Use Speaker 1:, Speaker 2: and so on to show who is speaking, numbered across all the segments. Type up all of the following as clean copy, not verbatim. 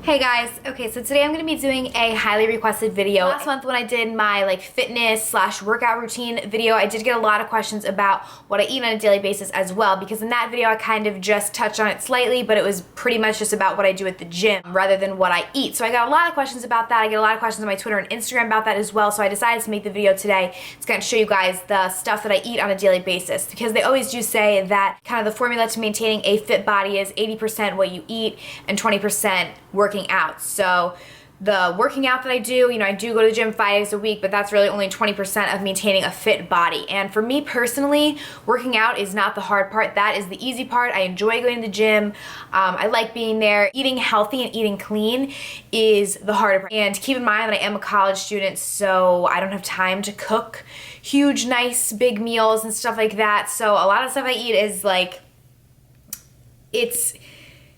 Speaker 1: Hey guys, okay, so today I'm going to be doing a highly requested video. Last month when I did my fitness slash workout routine video, I did get a lot of questions about what I eat on a daily basis as well, because in that video I kind of just touched on it slightly, but it was pretty much just about what I do at the gym rather than what I eat. So I got a lot of questions about that. I get a lot of questions on my Twitter and Instagram about that as well, so I decided to make the video today to kind of show you guys the stuff that I eat on a daily basis, because they always do say that kind of the formula to maintaining a fit body is 80% what you eat and 20% working out. So the working out that I do, I do go to the gym 5 days a week, but that's really only 20% of maintaining a fit body. And for me personally, working out is not the hard part. That is the easy part. I enjoy going to the gym. I like being there. Eating healthy and eating clean is the harder part. And keep in mind that I am a college student, so I don't have time to cook huge, nice, big meals and stuff like that. So a lot of stuff I eat is it's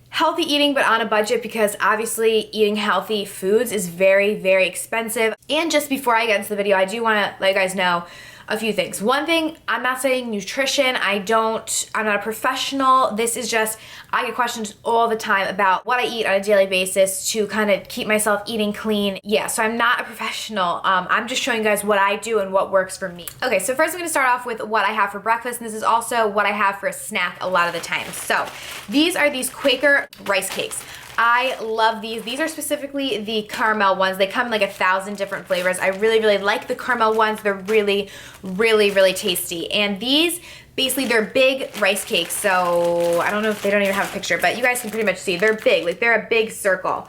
Speaker 1: healthy eating, but on a budget, because obviously eating healthy foods is very, very expensive. And just before I get into the video, I do want to let you guys know a few things. One thing, I'm not studying nutrition. I'm not a professional. This is just, I get questions all the time about what I eat on a daily basis to kind of keep myself eating clean. Yeah, so I'm not a professional. I'm just showing you guys what I do and what works for me. Okay, so first I'm gonna start off with what I have for breakfast, and this is also what I have for a snack a lot of the time. So these are these Quaker rice cakes. I love these. These are specifically the caramel ones. They come in 1,000 different flavors. I really, really like the caramel ones. They're really, really, really tasty. And these, basically, they're big rice cakes. So I don't know if they don't even have a picture, but you guys can pretty much see they're big. They're a big circle.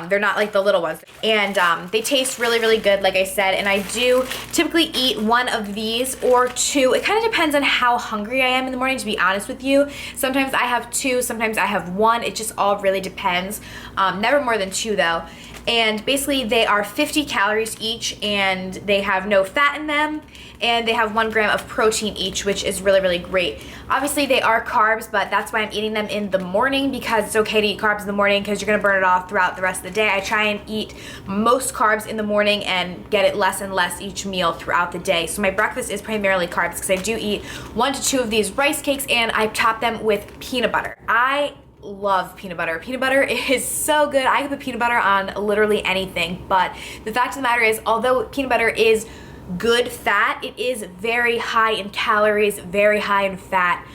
Speaker 1: They're not like the little ones. And they taste really, really good, like I said. And I do typically eat one of these or two. It kind of depends on how hungry I am in the morning, to be honest with you. Sometimes I have two, sometimes I have one. It just all really depends. Never more than two though. And basically they are 50 calories each, and they have no fat in them, and they have 1 gram of protein each, which is really, really great. Obviously they are carbs, but that's why I'm eating them in the morning, because it's okay to eat carbs in the morning because you're gonna burn it off throughout the rest of the day. I try and eat most carbs in the morning and get it less and less each meal throughout the day. So my breakfast is primarily carbs, because I do eat 1 to 2 of these rice cakes, and I top them with peanut butter. I love peanut butter. Peanut butter is so good. I can put peanut butter on literally anything, but the fact of the matter is, although peanut butter is good fat, it is very high in calories, very high in fat.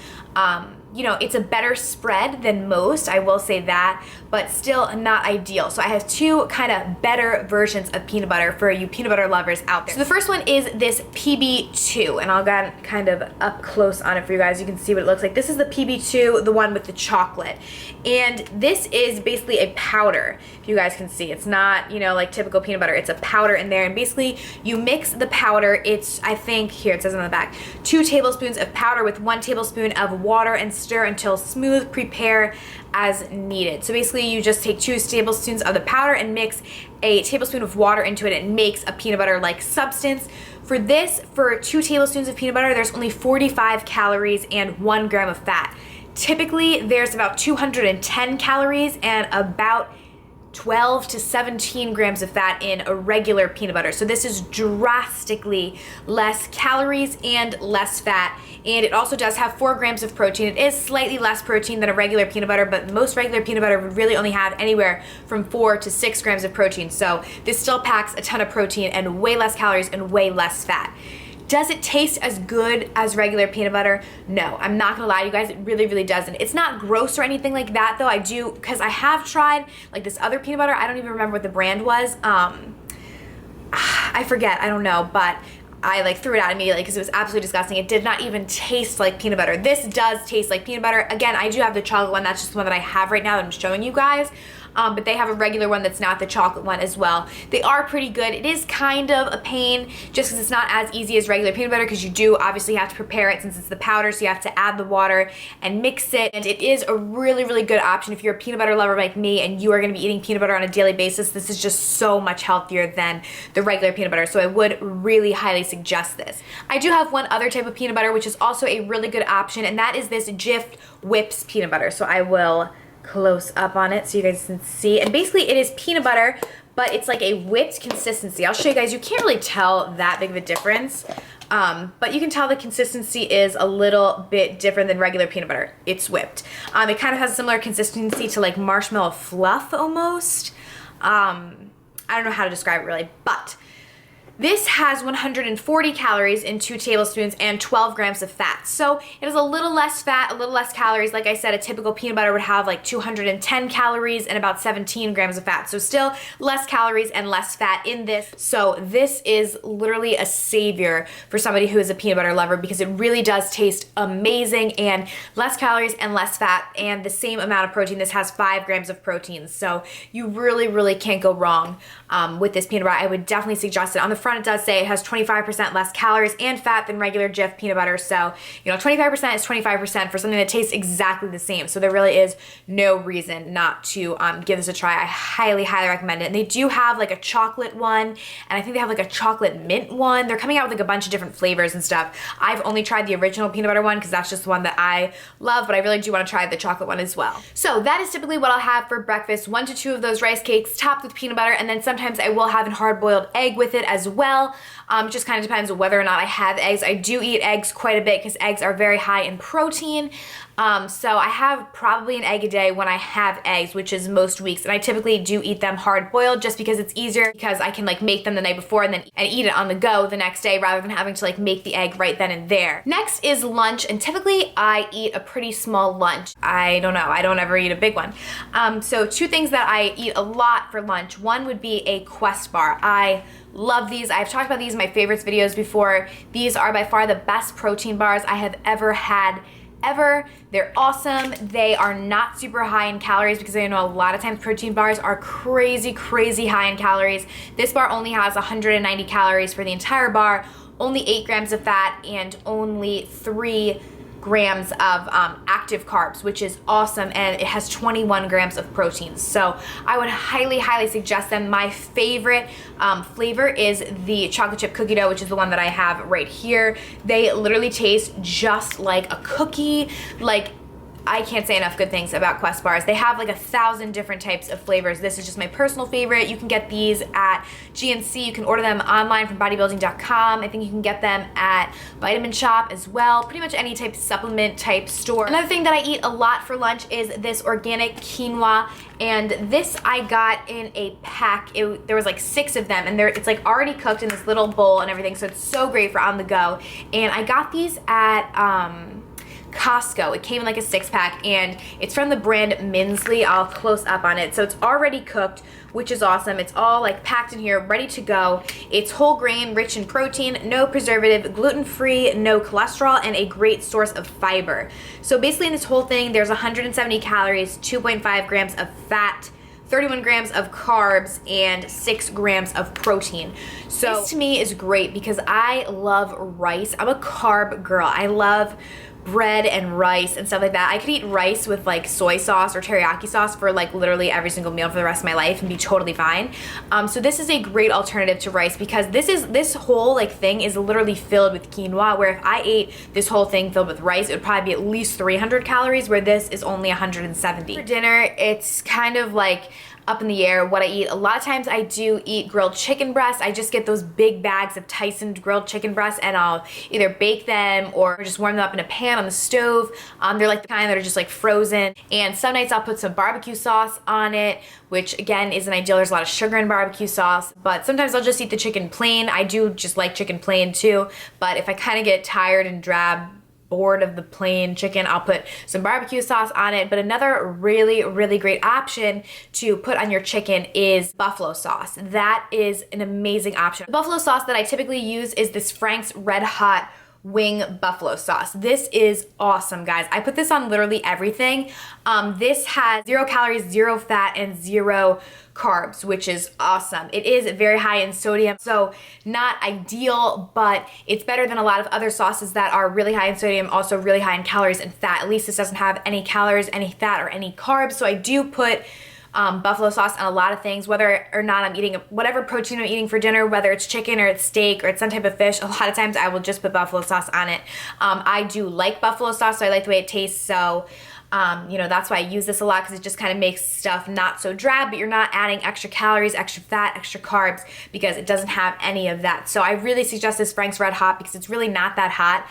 Speaker 1: It's a better spread than most, I will say that, but still not ideal. So I have 2 kind of better versions of peanut butter for you peanut butter lovers out there. So the first one is this PB2, and I'll get kind of up close on it for you guys. You can see what it looks like. This is the PB2, the one with the chocolate. And this is basically a powder, if you guys can see. It's not, like typical peanut butter. It's a powder in there, and basically you mix the powder. It's, I think, here it says on the back, 2 tablespoons of powder with 1 tablespoon of water, and stir until smooth. Prepare as needed. So basically you just take 2 tablespoons of the powder and mix a tablespoon of water into it, and it makes a peanut butter like substance. For this, for 2 tablespoons of peanut butter, there's only 45 calories and 1 gram of fat. Typically there's about 210 calories and about 12 to 17 grams of fat in a regular peanut butter. So this is drastically less calories and less fat. And it also does have 4 grams of protein. It is slightly less protein than a regular peanut butter, but most regular peanut butter would really only have anywhere from 4 to 6 grams of protein. So this still packs a ton of protein and way less calories and way less fat. Does it taste as good as regular peanut butter? No, I'm not gonna lie to you guys, it really, really doesn't. It's not gross or anything like that though. I do, because I have tried this other peanut butter. I don't even remember what the brand was. I forget, I don't know, but I threw it out immediately because it was absolutely disgusting. It did not even taste like peanut butter. This does taste like peanut butter. Again, I do have the chocolate one. That's just the one that I have right now that I'm showing you guys. But they have a regular one that's not the chocolate one as well. They are pretty good. It is kind of a pain just because it's not as easy as regular peanut butter, because you do obviously have to prepare it since it's the powder, so you have to add the water and mix it. And it is a really, really good option if you're a peanut butter lover like me and you are gonna be eating peanut butter on a daily basis. This is just so much healthier than the regular peanut butter, so I would really highly suggest this. I do have one other type of peanut butter which is also a really good option, and that is this Jif Whips peanut butter. So I will close up on it so you guys can see. And basically it is peanut butter, but it's like a whipped consistency. I'll show you guys. You can't really tell that big of a difference. But you can tell the consistency is a little bit different than regular peanut butter. It's whipped. It kind of has a similar consistency to like marshmallow fluff almost. I don't know how to describe it really, but this has 140 calories in 2 tablespoons and 12 grams of fat. So it is a little less fat, a little less calories. Like I said, a typical peanut butter would have like 210 calories and about 17 grams of fat. So still less calories and less fat in this. So this is literally a savior for somebody who is a peanut butter lover because it really does taste amazing and less calories and less fat and the same amount of protein. This has 5 grams of protein. So you really, really can't go wrong with this peanut butter. I would definitely suggest it. On the front, it does say it has 25% less calories and fat than regular Jif peanut butter. So, 25% is 25% for something that tastes exactly the same. So there really is no reason not to give this a try. I highly, highly recommend it. And they do have like a chocolate one, and I think they have like a chocolate mint one. They're coming out with like a bunch of different flavors and stuff. I've only tried the original peanut butter one because that's just the one that I love, but I really do want to try the chocolate one as well. So that is typically what I'll have for breakfast. 1 to 2 of those rice cakes topped with peanut butter, and then sometimes I will have a hard-boiled egg with it as well. It just kind of depends on whether or not I have eggs. I do eat eggs quite a bit because eggs are very high in protein. So I have probably an egg a day when I have eggs, which is most weeks. And I typically do eat them hard boiled just because it's easier, because I can like make them the night before and then eat it on the go the next day rather than having to like make the egg right then and there. Next is lunch, and typically I eat a pretty small lunch. I don't know, I don't ever eat a big one. So 2 things that I eat a lot for lunch. One would be a Quest bar. I love these. I've talked about these in my favorites videos before. These are by far the best protein bars I have ever had. They're awesome. They are not super high in calories because I know a lot of times protein bars are crazy, crazy high in calories. This bar only has 190 calories for the entire bar, only 8 grams of fat, and only 3 grams of active carbs, which is awesome, and it has 21 grams of protein. So I would highly, highly suggest them. My favorite flavor is the chocolate chip cookie dough, which is the one that I have right here. They literally taste just like a cookie. Like, I can't say enough good things about Quest bars. They have like 1,000 different types of flavors. This is just my personal favorite. You can get these at GNC. You can order them online from bodybuilding.com. I think you can get them at Vitamin Shop as well. Pretty much any type of supplement type store. Another thing that I eat a lot for lunch is this organic quinoa, and this I got in a pack. There was like 6 of them, and it's like already cooked in this little bowl and everything, so it's so great for on the go. And I got these at Costco. It came in like a 6-pack, and it's from the brand Minsley. I'll close up on it. So it's already cooked, which is awesome. It's all like packed in here, ready to go. It's whole grain, rich in protein, no preservative, gluten-free, no cholesterol, and a great source of fiber. So basically in this whole thing, there's 170 calories, 2.5 grams of fat, 31 grams of carbs, and 6 grams of protein. So this to me is great because I love rice. I'm a carb girl. I love bread and rice and stuff like that. I could eat rice with like soy sauce or teriyaki sauce for like literally every single meal for the rest of my life and be totally fine. So this is a great alternative to rice because this whole like thing is literally filled with quinoa, where if I ate this whole thing filled with rice, it would probably be at least 300 calories, where this is only 170. For dinner, it's kind of like up in the air what I eat. A lot of times I do eat grilled chicken breasts. I just get those big bags of Tyson grilled chicken breasts, and I'll either bake them or just warm them up in a pan on the stove. They're like the kind that are just like frozen. And some nights I'll put some barbecue sauce on it, which again isn't ideal. There's a lot of sugar in barbecue sauce, but sometimes I'll just eat the chicken plain. I do just like chicken plain too, but if I kind of get tired and bored of the plain chicken, I'll put some barbecue sauce on it. But another really, really great option to put on your chicken is buffalo sauce. That is an amazing option. The buffalo sauce that I typically use is this Frank's Red Hot Wing buffalo sauce. This is awesome, guys. I put this on literally everything. This has 0 calories, 0 fat, and 0 carbs, which is awesome. It is very high in sodium, so not ideal, but it's better than a lot of other sauces that are really high in sodium, also really high in calories and fat. At least this doesn't have any calories, any fat, or any carbs. So I do put buffalo sauce on a lot of things, whether or not I'm eating whatever protein I'm eating for dinner, whether it's chicken or it's steak or it's some type of fish. A lot of times I will just put buffalo sauce on it. I do like buffalo sauce, so I like the way it tastes, so You know, that's why I use this a lot, because it just kind of makes stuff not so drab, but you're not adding extra calories, extra fat, extra carbs, because it doesn't have any of that. So I really suggest this Frank's Red Hot because it's really not that hot.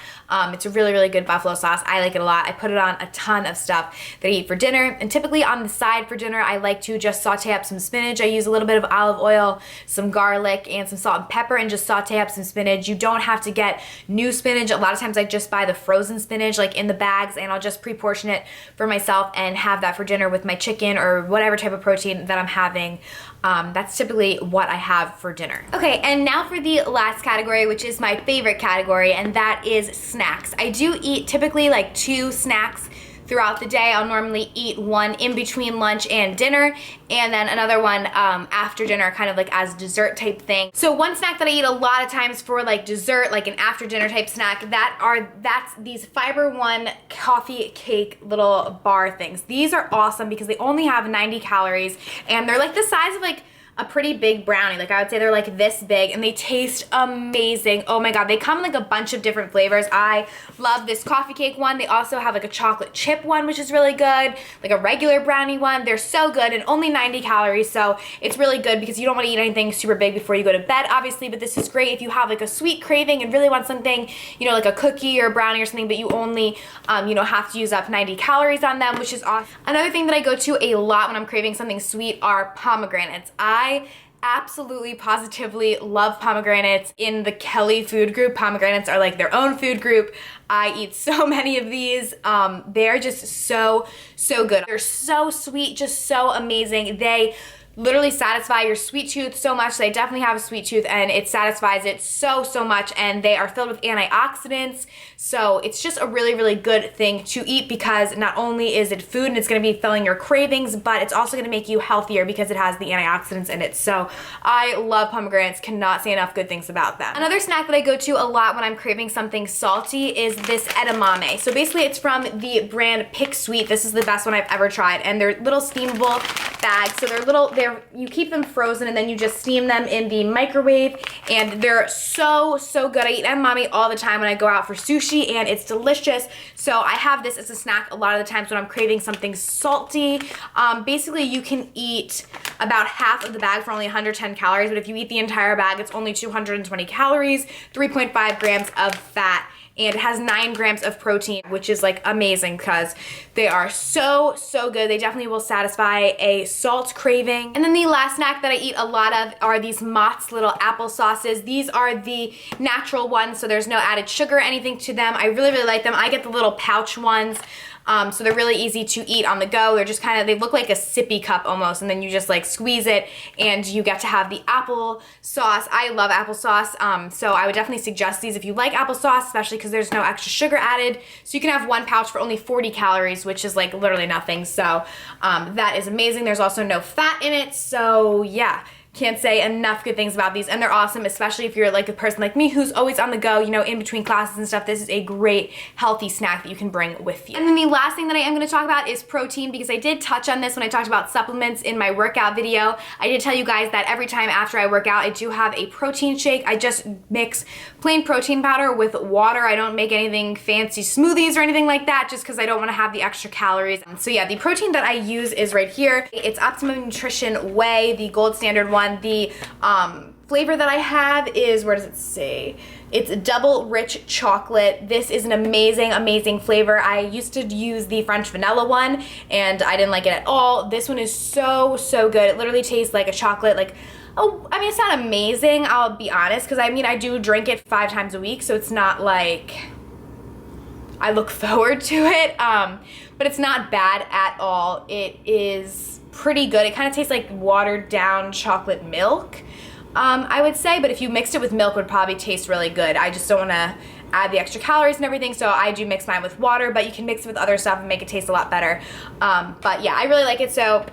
Speaker 1: It's a really, really good buffalo sauce. I like it a lot. I put it on a ton of stuff that I eat for dinner, and typically on the side for dinner, I like to just saute up some spinach. I use a little bit of olive oil, some garlic, and some salt and pepper, and just saute up some spinach. You don't have to get new spinach. A lot of times I just buy the frozen spinach like in the bags, and I'll just pre-portion it for myself and have that for dinner with my chicken or whatever type of protein that I'm having. That's typically what I have for dinner. Okay, and now for the last category, which is my favorite category, and that is snacks. I do eat typically like 2 snacks throughout the day. I'll normally eat one in between lunch and dinner, and then another one after dinner, kind of like as dessert type thing. So one snack that I eat a lot of times for like dessert, like an after dinner type snack, that's these Fiber One coffee cake little bar things. These are awesome because they only have 90 calories, and they're like the size of like a pretty big brownie. Like I would say they're like this big, and they taste amazing. Oh my God, they come in like a bunch of different flavors. I love this coffee cake one. They also have like a chocolate chip one, which is really good, like a regular brownie one. They're so good, and only 90 calories, so it's really good because you don't want to eat anything super big before you go to bed, obviously, but this is great if you have like a sweet craving and really want something, you know, like a cookie or a brownie or something, but you only, you know, have to use up 90 calories on them, which is awesome. Another thing that I go to a lot when I'm craving something sweet are pomegranates. I absolutely positively love pomegranates. In the Kelly food group, pomegranates are like their own food group. I eat so many of these. They're just so good. They're so sweet, just so amazing. They literally satisfy your sweet tooth so much. So I definitely have a sweet tooth, and it satisfies it so much, and they are filled with antioxidants. So it's just a really good thing to eat, because not only is it food and it's going to be filling your cravings, but it's also going to make you healthier because it has the antioxidants in it. So I love pomegranates, cannot say enough good things about them. Another snack that I go to a lot when I'm craving something salty is this edamame. So basically it's from the brand Pick Sweet. This is the best one I've ever tried, and they're little steamable bags. So you keep them frozen, and then you just steam them in the microwave, and they're so good. I eat edamame all the time when I go out for sushi, and it's delicious. So I have this as a snack a lot of the times when I'm craving something salty. Basically you can eat about half of the bag for only 110 calories, but if you eat the entire bag, it's only 220 calories, 3.5 grams of fat, and it has 9 grams of protein, which is like amazing because they are so good. They definitely will satisfy a salt craving. And then the last snack that I eat a lot of are these Mott's little apple sauces. These are the natural ones, so there's no added sugar or anything to them. I really like them. I get the little pouch ones. So they're really easy to eat on the go. They're just kind of, they look like a sippy cup almost, and then you just like squeeze it and you get to have the apple sauce. I love applesauce, so I would definitely suggest these if you like applesauce, especially because there's no extra sugar added. So you can have one pouch for only 40 calories, which is like literally nothing. So that is amazing. There's also no fat in it, so yeah. Can't say enough good things about these, and they're awesome, especially if you're like a person like me who's always on the go, you know, in between classes and stuff. This is a great healthy snack that you can bring with you. And then the last thing that I am going to talk about is protein, because I did touch on this when I talked about supplements in my workout video. I did tell you guys that every time after I work out, I do have a protein shake. I just mix plain protein powder with water. I don't make anything fancy smoothies or anything like that, just because I don't want to have the extra calories. So yeah, the protein that I use is right here. It's Optimum Nutrition Whey, the gold standard one. The flavor that I have is, where does it say? It's double rich chocolate. This is an amazing flavor. I used to use the French vanilla one, and I didn't like it at all. This one is so good. It literally tastes like a chocolate, like, oh, I mean, it's not amazing, I'll be honest, because I mean, I do drink it 5 times a week, so it's not like I look forward to it, but it's not bad at all. It is pretty good. It kind of tastes like watered down chocolate milk, I would say, but if you mixed it with milk, it would probably taste really good. I just don't want to add the extra calories and everything, so I do mix mine with water, but you can mix it with other stuff and make it taste a lot better. But yeah, I really like it, so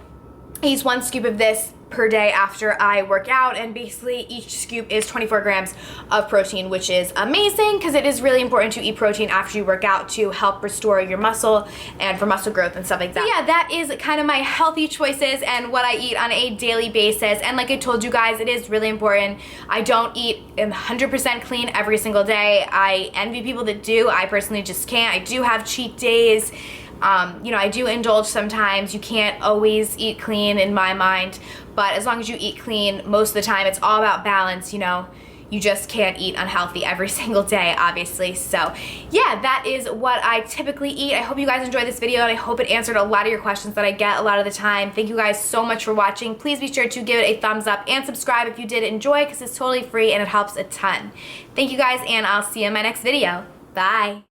Speaker 1: I use 1 scoop of this per day after I work out, and basically each scoop is 24 grams of protein, which is amazing because it is really important to eat protein after you work out to help restore your muscle and for muscle growth and stuff like that. So yeah, that is kind of my healthy choices and what I eat on a daily basis. And like I told you guys, it is really important. I don't eat 100% clean every single day. I envy people that do. I personally just can't. I do have cheat days. You know, I do indulge sometimes. You can't always eat clean in my mind, but as long as you eat clean most of the time, it's all about balance, you know. You just can't eat unhealthy every single day, obviously. So yeah, that is what I typically eat. I hope you guys enjoyed this video, and I hope it answered a lot of your questions that I get a lot of the time. Thank you guys so much for watching. Please be sure to give it a thumbs up and subscribe if you did enjoy, because it's totally free and it helps a ton. Thank you guys, and I'll see you in my next video. Bye.